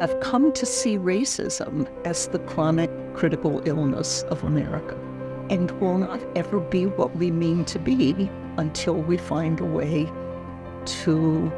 I've come to see racism as the chronic critical illness of America, and will not ever be what we mean to be until we find a way to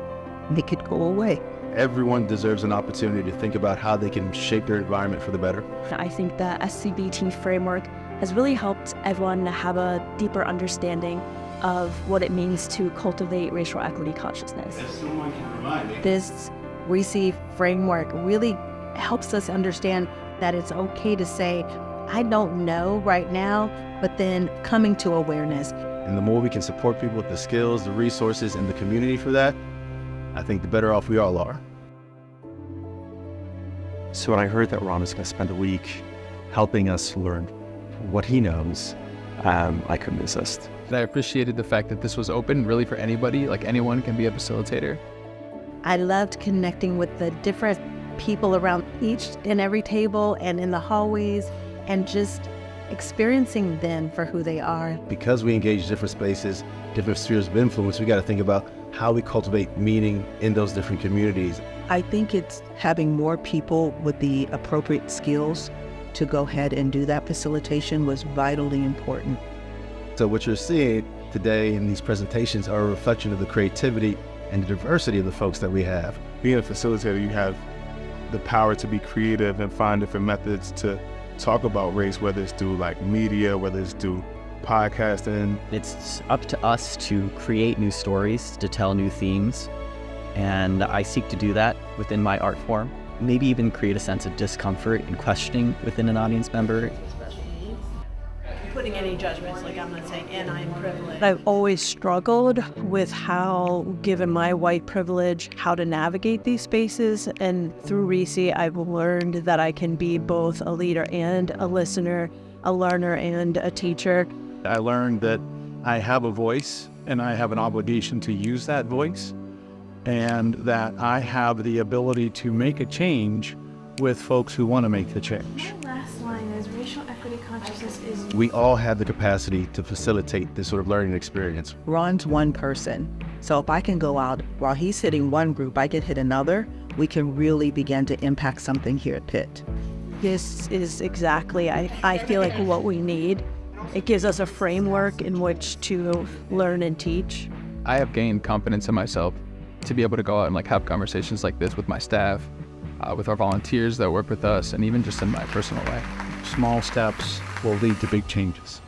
make it go away. Everyone deserves an opportunity to think about how they can shape their environment for the better. I think the SCBT framework has really helped everyone have a deeper understanding of what it means to cultivate racial equity consciousness. If someone can remind me. This RECI framework really helps us understand that it's okay to say, I don't know right now, but then coming to awareness. And the more we can support people with the skills, the resources, and the community for that, I think the better off we all are. So when I heard that Ron was going to spend a week helping us learn what he knows, I couldn't resist. And I appreciated the fact that this was open really for anybody, like anyone can be a facilitator. I loved connecting with the different people around each and every table and in the hallways, and just experiencing them for who they are. Because we engage different spaces, different spheres of influence, we got to think about how we cultivate meaning in those different communities. I think it's having more people with the appropriate skills to go ahead and do that facilitation was vitally important. So what you're seeing today in these presentations are a reflection of the creativity and the diversity of the folks that we have. Being a facilitator, you have the power to be creative and find different methods to talk about race, whether it's through like media, whether it's through podcasting. It's up to us to create new stories, to tell new themes, and I seek to do that within my art form. Maybe even create a sense of discomfort and questioning within an audience member. Putting any judgments, like I'm not saying, and I'm privileged. I've always struggled with how, given my white privilege, how to navigate these spaces. And through RECI, I've learned that I can be both a leader and a listener, a learner and a teacher. I learned that I have a voice and I have an obligation to use that voice, and that I have the ability to make a change with folks who want to make the change. My last line is racial equity consciousness is... We all have the capacity to facilitate this sort of learning experience. Ron's one person, so if I can go out while he's hitting one group, I can hit another, we can really begin to impact something here at Pitt. This is exactly, I feel like, what we need. It gives us a framework in which to learn and teach. I have gained confidence in myself to be able to go out and like have conversations like this with my staff, with our volunteers that work with us, and even just in my personal life. Small steps will lead to big changes.